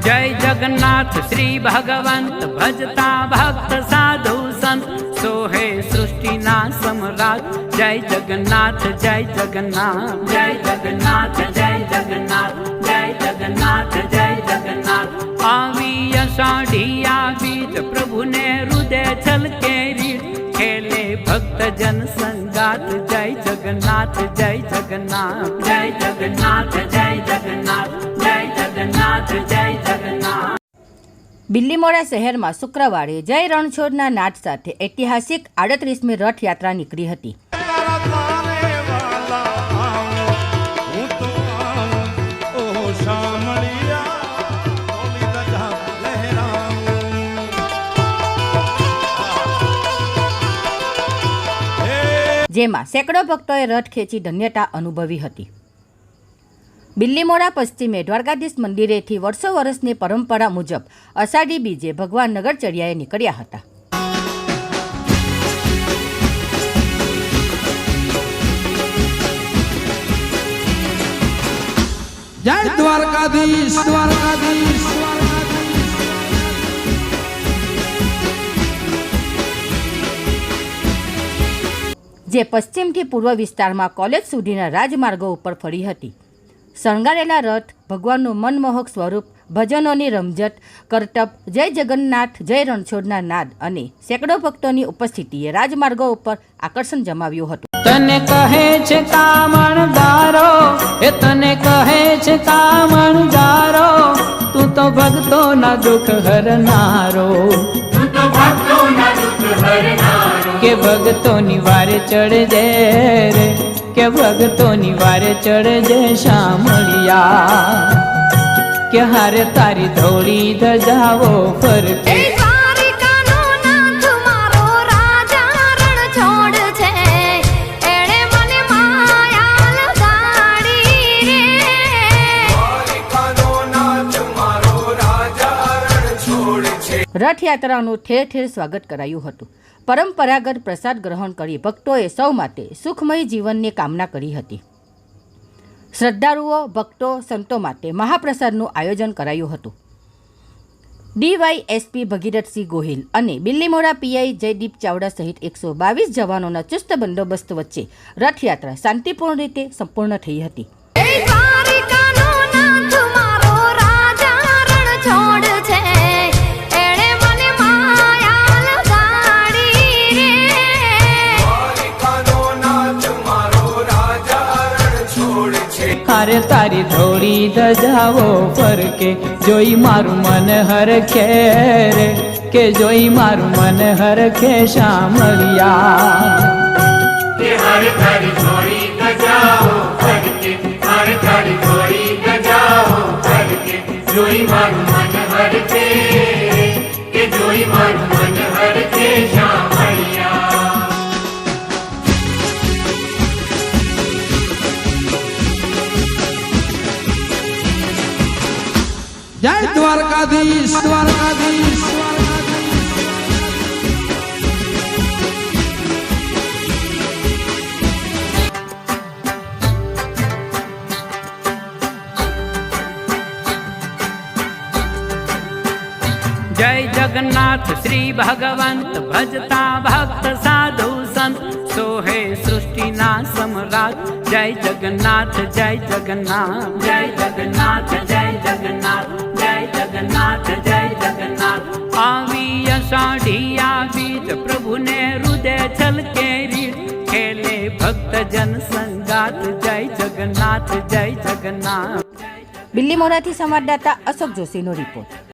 जय जगन्नाथ श्री भगवंत भजता भक्त साधु संत सोहे सृष्टि ना सम्राट। जय जगन्नाथ जय जगन्नाथ जय जगन्नाथ जय जगन्नाथ जय जगन्नाथ जय जगन्नाथ। आवी अषाढ़िया बीज प्रभु ने हृदय छलके रीत खेले भक्त जन संगात। जय जगन्नाथ जय जगन्नाथ जय जगन्नाथ जय जगन्नाथ जय जगन्नाथ जय जगन्नाथ। બિલીમોરા શહેરમાં શુક્રવારે જય રણછોડના નાદ સાથે ઐતિહાસિક 38મી રથયાત્રા નીકળી હતી। જેમાં સેંકડો ભક્તોએ રથ ખેંચી ધન્યતા અનુભવી હતી। બિલીમોરા પશ્ચિમે દ્વારકાધીશ મંદિરેથી વર્ષો વર્ષની પરંપરા મુજબ અષાઢી બીજે ભગવાન નગરચર્યાએ નીકળ્યા હતા। જય દ્વારકાધીશ દ્વારકાધીશ। જે પશ્ચિમથી પૂર્વ વિસ્તારમાં કોલેજ સુધીના રાજમાર્ગો ઉપર ફરી હતી। શણગારેલા રથ, ભગવાનનું મનમોહક સ્વરૂપ, ભજનોની રમઝટ, કરતબ, જય જગન્નાથ જય રણછોડના નાદ અને સેંકડો ભક્તોની ઉપસ્થિતિએ રાજમાર્ગો ઉપર આકર્ષણ જમાવ્યું હતું। તને કહે છે કામણદારો, એ તને કહે છે કામણદારો, તું તો ભક્તોના દુઃખ હરનારો, તું તો ભક્તોના દુઃખ હરનારો। કે ભક્તોની વારે ચડજે રે, કે ભક્તોની વારે ચડજે શામળિયા, કે હારે તારી ધોળી ધજાવો ફરકે। રથયાત્રાનું ઠેર ઠેર સ્વાગત કરાયું હતું। પરંપરાગત પ્રસાદ ગ્રહણ કરી ભક્તોએ સૌ માટે સુખમય જીવનની કામના કરી હતી। શ્રદ્ધાળુઓ, ભક્તો, સંતો માટે મહાપ્રસાદનું આયોજન કરાયું હતું। DYSP ભગીરથસિંહ ગોહિલ અને બિલીમોરા PI જયદીપ ચાવડા સહિત 122 જવાનોના ચુસ્ત બંદોબસ્ત વચ્ચે રથયાત્રા શાંતિપૂર્ણ રીતે સંપૂર્ણ થઈ હતી। હારે તારી ધોળી ધજાવો ફરકે, જોઈ મારું મન હરખે રે, કે જોઈ મારું મન હરખે શામળિયા, કે હારે તારી ધોળી ધજાવો ફરકે, હારે તારી ધોળી ધજાવો ફરકે, જોઈ મારું મન હરખે રે, કે જોઈ મારું મન હરખે શામળિયા। જય દ્વારકાધીશ દ્વારકાધીશ। जय जगन्नाथ श्री भगवंत भजता भक्त साधु संत सोहे सृष्टि ना सम्राट। जय जगन्नाथ जय जगन्नाथ जय जगन्नाथ जय जगन्नाथ जय जगन्नाथ जय जगन्नाथ। आवी अषाढ़िया बीज प्रभु ने हृदय छलके रीत खेले भक्त जन संगात। जय जगन्नाथ जय जगन्नाथ। બિલીમોરાથી સંવાદદાતા અશોક જોશીનો રિપોર્ટ।